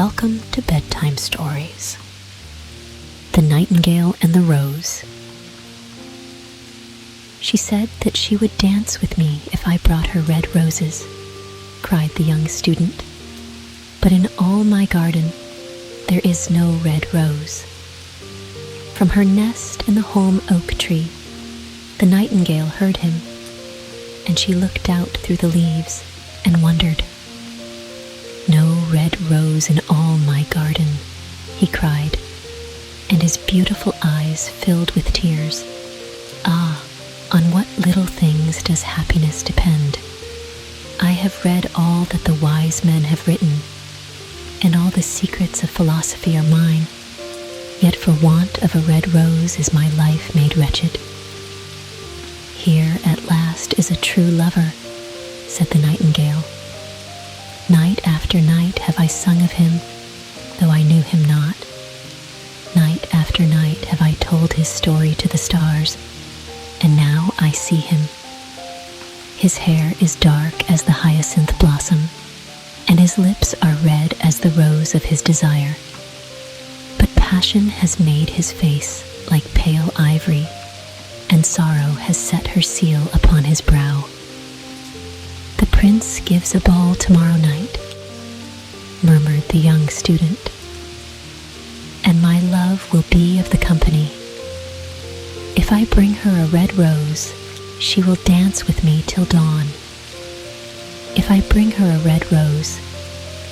Welcome to Bedtime Stories. The Nightingale and the Rose. She said that she would dance with me if I brought her red roses, cried the young student. But in all my garden, there is no red rose. From her nest in the holm oak tree, the nightingale heard him, and she looked out through the leaves and wondered. No red rose in all my garden, he cried, and his beautiful eyes filled with tears. Ah, on what little things does happiness depend? I have read all that the wise men have written, and all the secrets of philosophy are mine. Yet for want of a red rose is my life made wretched. Here at last is a true lover, said the nightingale. Night after night have I sung of him, though I knew him not. Night after night have I told his story to the stars, and now I see him. His hair is dark as the hyacinth blossom, and his lips are red as the rose of his desire. But passion has made his face like pale ivory, and sorrow has set her seal upon his brow. The prince gives a ball tomorrow night, murmured the young student, and my love will be of the company. If I bring her a red rose, she will dance with me till dawn. If I bring her a red rose,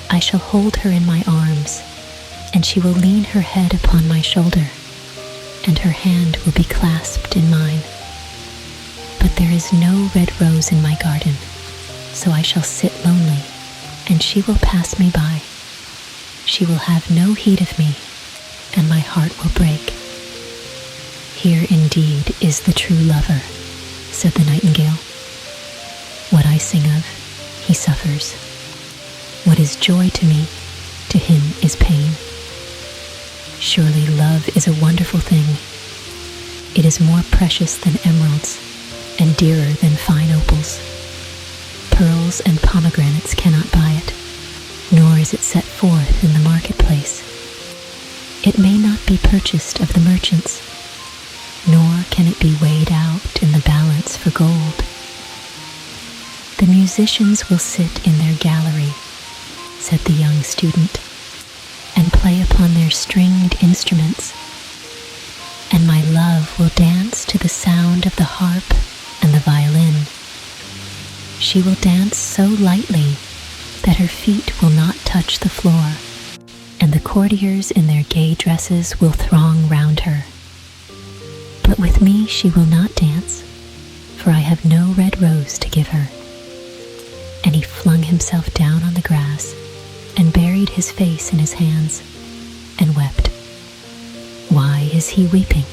I shall hold her in my arms, and she will lean her head upon my shoulder, and her hand will be clasped in mine. But there is no red rose in my garden, so I shall sit lonely, and she will pass me by. She will have no heed of me, and my heart will break. Here indeed is the true lover, said the nightingale. What I sing of, he suffers. What is joy to me, to him is pain. Surely love is a wonderful thing. It is more precious than emeralds, and dearer than fine opals. Pearls and pomegranates cannot buy it, nor is it set forth in the marketplace. It may not be purchased of the merchants, nor can it be weighed out in the balance for gold. The musicians will sit in their gallery, said the young student, and play upon their stringed instruments, and my love will dance to the sound of the harp and the violin. She will dance so lightly that her feet will not touch the floor, and the courtiers in their gay dresses will throng round her. But with me she will not dance, for I have no red rose to give her. And he flung himself down on the grass and buried his face in his hands and wept. Why is he weeping?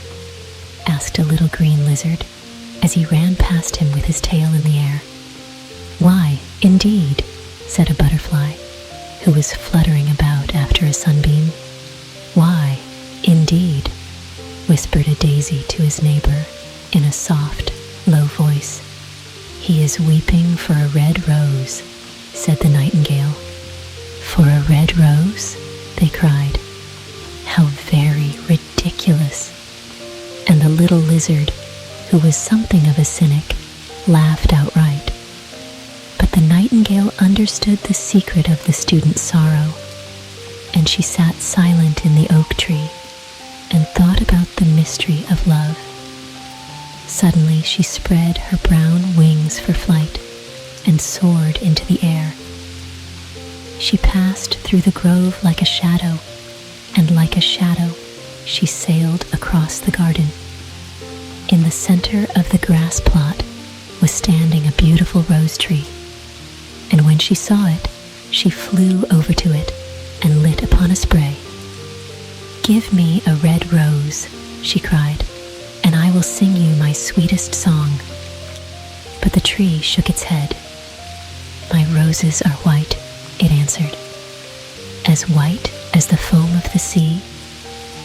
Asked a little green lizard as he ran past him with his tail in the air. Why, indeed, said a butterfly, who was fluttering about after a sunbeam. Why, indeed, whispered a daisy to his neighbor in a soft, low voice. He is weeping for a red rose, said the nightingale. For a red rose? They cried. How very ridiculous! And the little lizard, who was something of a cynic, laughed outright. But the nightingale understood the secret of the student's sorrow, and she sat silent in the oak tree and thought about the mystery of love. Suddenly she spread her brown wings for flight and soared into the air. She passed through the grove like a shadow, and like a shadow she sailed across the garden. In the center of the grass plot was standing a beautiful rose tree, and when she saw it, she flew over to it and lit upon a spray. Give me a red rose, she cried, and I will sing you my sweetest song. But the tree shook its head. My roses are white, it answered, as white as the foam of the sea,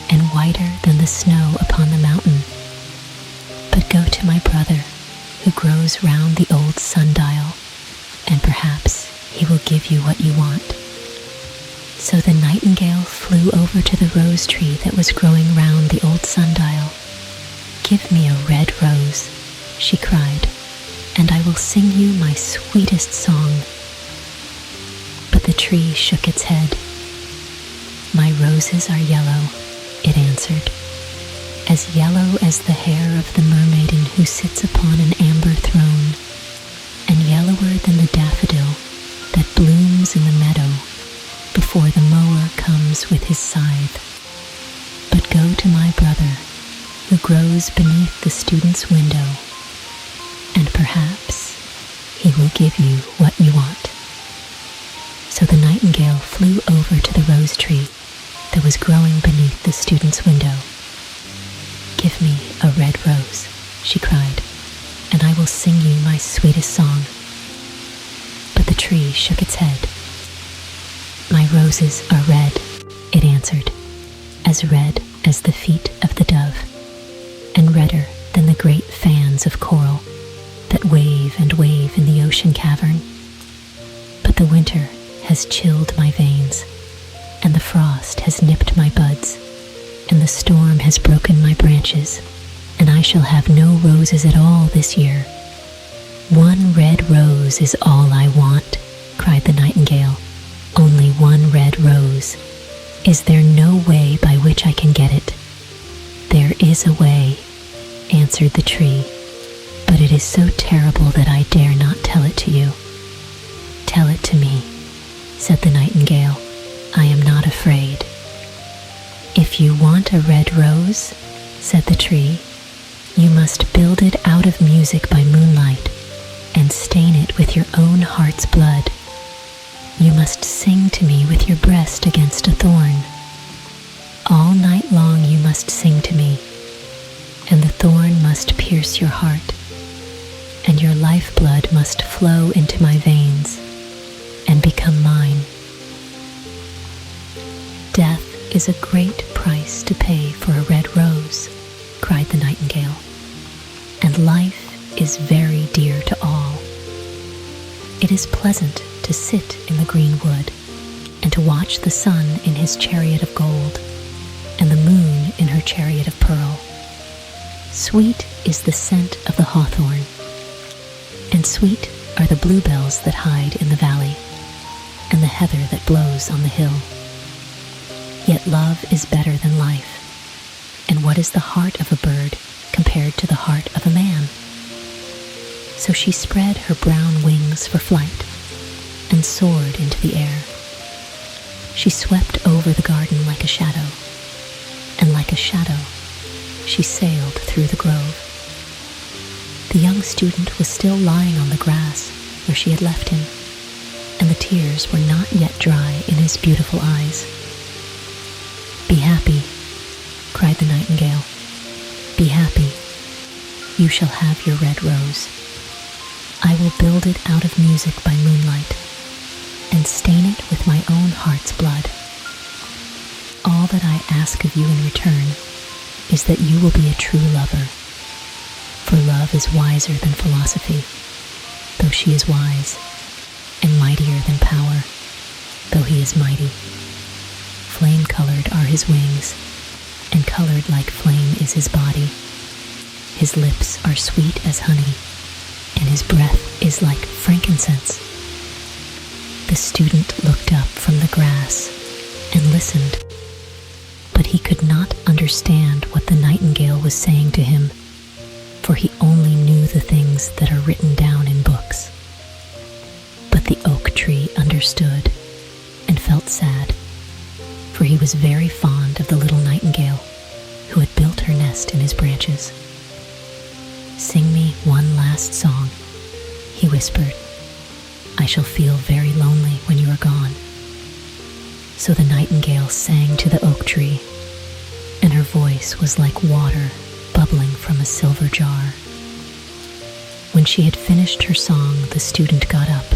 and whiter than the snow upon the mountain. But go to my brother, who grows round the old sundial, and perhaps he will give you what you want. So the nightingale flew over to the rose tree that was growing round the old sundial. "Give me a red rose," she cried, "and I will sing you my sweetest song." But the tree shook its head. "My roses are yellow," it answered, "as yellow as the hair of the mermaiden who sits upon an amber throne, and yellower than the daffodil that blooms in the meadow before the mower comes with his scythe. But go to my brother, who grows beneath the student's window, and perhaps he will give you what you want." So the nightingale flew over to the rose tree that was growing beneath the student's window. "Give me a red rose," she cried, "and I will sing you my sweetest song." But the tree shook its head. "My roses are red," it answered, "as red as the feet of the dove, and redder than the great fans of coral that wave and wave in the ocean cavern. But the winter has chilled my veins, and the frost has nipped my buds, and the storm has broken my branches, and I shall have no roses at all this year." "One red rose is all I want," cried the nightingale. "Only one red rose. Is there no way by which I can get it?" "There is a way," answered the tree, "but it is so terrible that I dare not tell it to you." "Tell it to me," said the nightingale. "I am not afraid." "If you want a red rose," said the tree, "you must build it out of music by moonlight and stain it with your own heart's blood. You must sing to me with your breast against a thorn. All night long you must sing to me, and the thorn must pierce your heart, and your lifeblood must flow into my veins and become mine." "Death is a great price to pay for a red rose," cried the nightingale, "and life is very dear to all. It is pleasant to sit in the green wood and to watch the sun in his chariot of gold and the moon in her chariot of pearl. Sweet is the scent of the hawthorn, and sweet are the bluebells that hide in the valley and the heather that blows on the hill. Yet love is better than life, and what is the heart of a bird compared to the heart of a man?" So she spread her brown wings for flight and soared into the air. She swept over the garden like a shadow, and like a shadow she sailed through the grove. The young student was still lying on the grass where she had left him, and the tears were not yet dry in his beautiful eyes. "Be happy," cried the nightingale. "Be happy. You shall have your red rose. I will build it out of music by moonlight and stain it with my own heart's blood. All that I ask of you in return is that you will be a true lover, for love is wiser than philosophy, though she is wise, and mightier than power, though he is mighty. Flame-colored are his wings, and colored like flame is his body. His lips are sweet as honey, and his breath is like frankincense." The student looked up from the grass and listened, but he could not understand what the nightingale was saying to him, for he only knew the things that are written down in books. But the oak tree understood and felt sad, for he was very fond of the little nightingale who had built her nest in his branches. "Sing me one last song," he whispered. "I shall feel very lonely when you are gone." So the nightingale sang to the oak tree, and her voice was like water bubbling from a silver jar. When she had finished her song, the student got up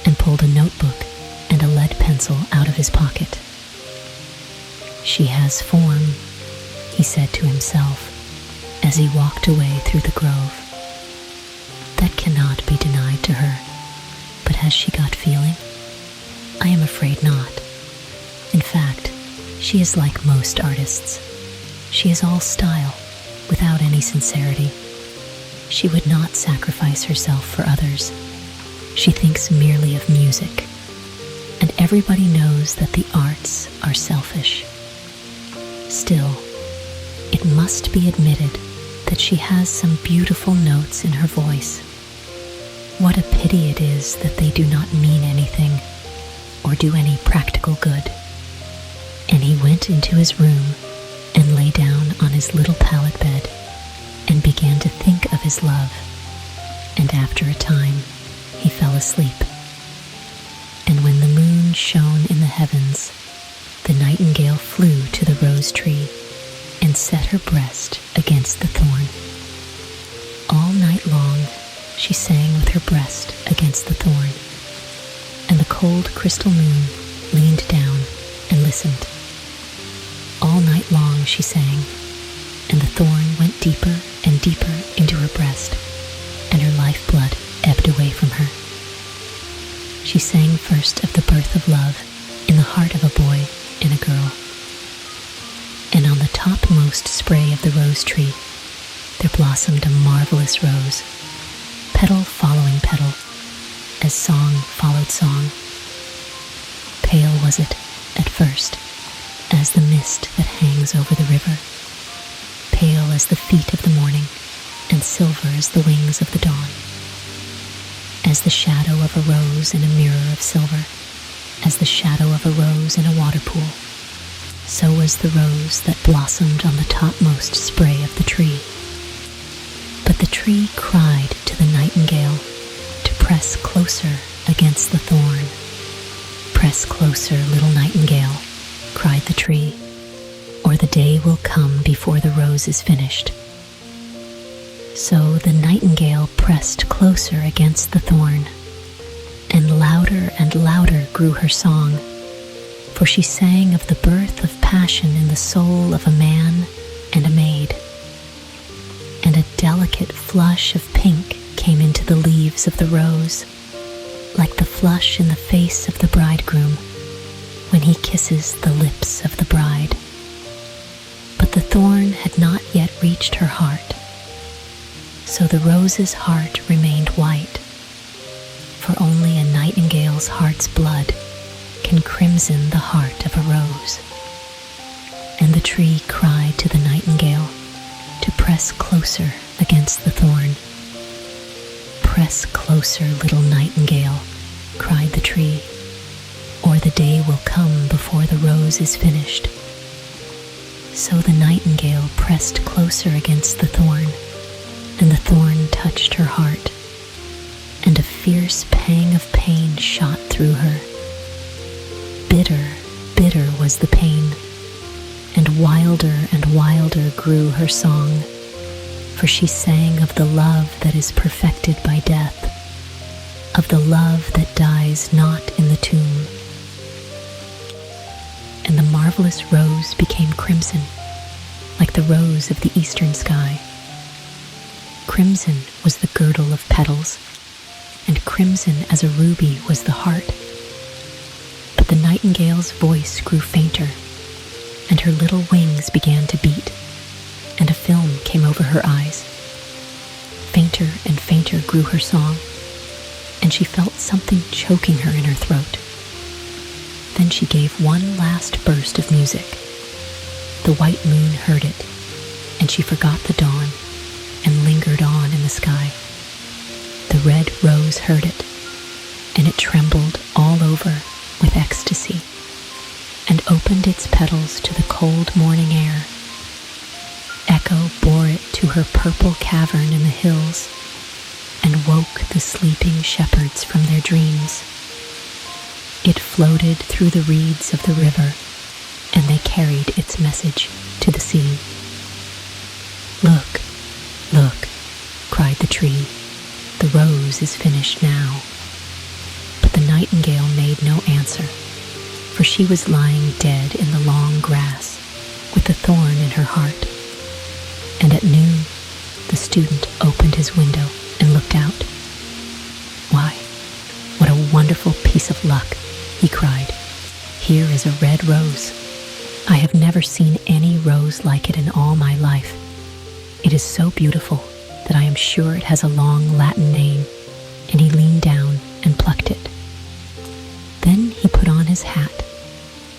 and pulled a notebook and a lead pencil out of his pocket. "She has form," he said to himself as he walked away through the grove. "That cannot be denied to her, but has she got feeling? I am afraid not. In fact, she is like most artists. She is all style, without any sincerity. She would not sacrifice herself for others. She thinks merely of music, and everybody knows that the arts are selfish. Still, it must be admitted that she has some beautiful notes in her voice. What a pity it is that they do not mean anything or do any practical good. And he went into his room and lay down on his little pallet bed and began to think of his love. And after a time, he fell asleep. And when the moon shone in the heavens, the nightingale flew to the rose tree and set her breast against the thorn. All night long, she sang with her breast against the thorn, and the cold crystal moon leaned down and listened. All night long she sang, and the thorn went deeper and deeper into her breast, and her lifeblood ebbed away from her. She sang first of the birth of love in the heart of a boy and a girl. And on the topmost spray of the rose tree, there blossomed a marvelous rose, petal following petal, as song followed song. Pale was it, at first, as the mist that hangs over the river, pale as the feet of the morning, and silver as the wings of the dawn. As the shadow of a rose in a mirror of silver, as the shadow of a rose in a water pool, so was the rose that blossomed on the topmost spray of the tree. But the tree cried to the nightingale to press closer against the thorn. "Press closer, little nightingale," cried the tree, "or the day will come before the rose is finished." So the nightingale pressed closer against the thorn, and louder grew her song, for she sang of the birth of passion in the soul of a man and a maid. And a delicate flush of pink came into the leaves of the rose, like the flush in the face of the bridegroom when he kisses the lips of the bride. But the thorn had not yet reached her heart, so the rose's heart remained white, for only a nightingale's heart's blood can crimson the heart of a rose. And the tree cried to the nightingale to press closer against the thorn. "Press closer, little nightingale," cried the tree, "or the day will come before the rose is finished." So the nightingale pressed closer against the thorn, and the thorn touched her heart, and a fierce pang of pain shot through her. Bitter, bitter was the pain, and wilder grew her song, for she sang of the love that is perfected by death, of the love that dies not in the tomb. And the marvelous rose became crimson, like the rose of the eastern sky. Crimson was the girdle of petals, and crimson as a ruby was the heart. But the nightingale's voice grew fainter, and her little wings began to beat, and a film came over her eyes. Fainter and fainter grew her song, and she felt something choking her in her throat. Then she gave one last burst of music. The white moon heard it, and she forgot the dawn and lingered on in the sky. The red rose heard it, and it trembled all over with ecstasy, and opened its petals to the cold morning air. Echo bore it to her purple cavern in the hills, and woke the sleeping shepherds from their dreams. It floated through the reeds of the river, and they carried its message to the sea. "Look, look," cried the tree, "the rose is finished now." But the nightingale made no answer, for she was lying dead in the long grass with the thorn in her heart. And at noon, the student opened his window and looked out. "Why, what a wonderful piece of luck," he cried. Here is a red rose. I have never seen any rose like it in all my life. It is so beautiful that I am sure it has a long Latin name," and he leaned down and plucked it. Then he put on his hat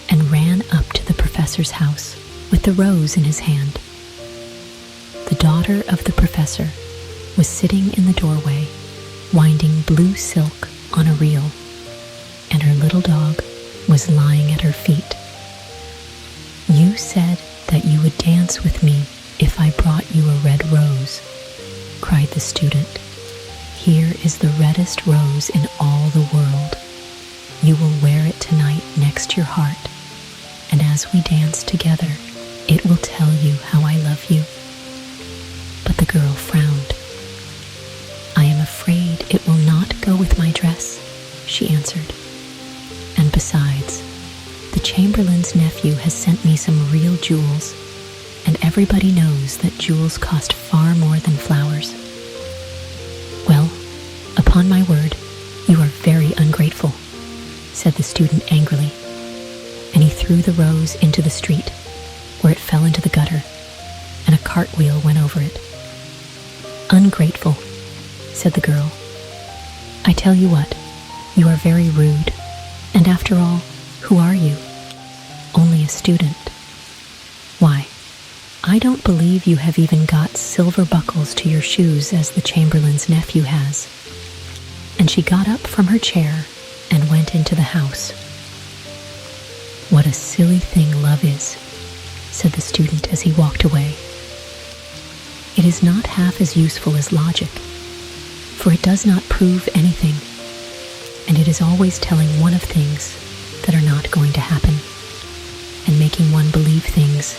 and ran up to the professor's house with the rose in his hand. The daughter of the professor was sitting in the doorway, winding blue silk on a reel, and her little dog was lying at her feet. "You said that you would dance with me if I brought you a red rose," cried the student. "Here is the reddest rose in all the world. You will wear it tonight next your heart, and as we dance together, it will tell you how I love you." But the girl frowned. "I am afraid it will not go with my dress," she answered. "And besides, the Chamberlain's nephew has sent me some real jewels, and everybody knows that jewels cost far more than flowers." "Well, upon my word, you are very ungrateful," said the student angrily, and he threw the rose into the street, where it fell into the gutter, and a cartwheel went over it. "Ungrateful," said the girl. "I tell you what, you are very rude, and after all, who are you? Only a student. Why, I don't believe you have even got silver buckles to your shoes as the Chamberlain's nephew has." And she got up from her chair and went into the house. "What a silly thing love is," said the student as he walked away. "It is not half as useful as logic, for it does not prove anything, and it is always telling one of things that are not going to happen, and making one believe things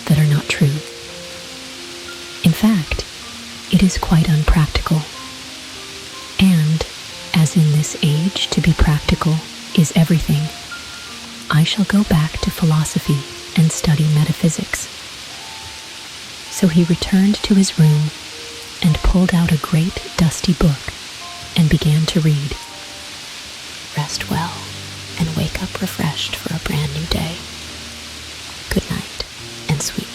that are not true. In fact, it is quite unpractical. And, as in this age to be practical is everything, I shall go back to philosophy and study metaphysics." So he returned to his room and pulled out a great dusty book and began to read. Rest well and wake up refreshed for a brand new day. Good night and sweet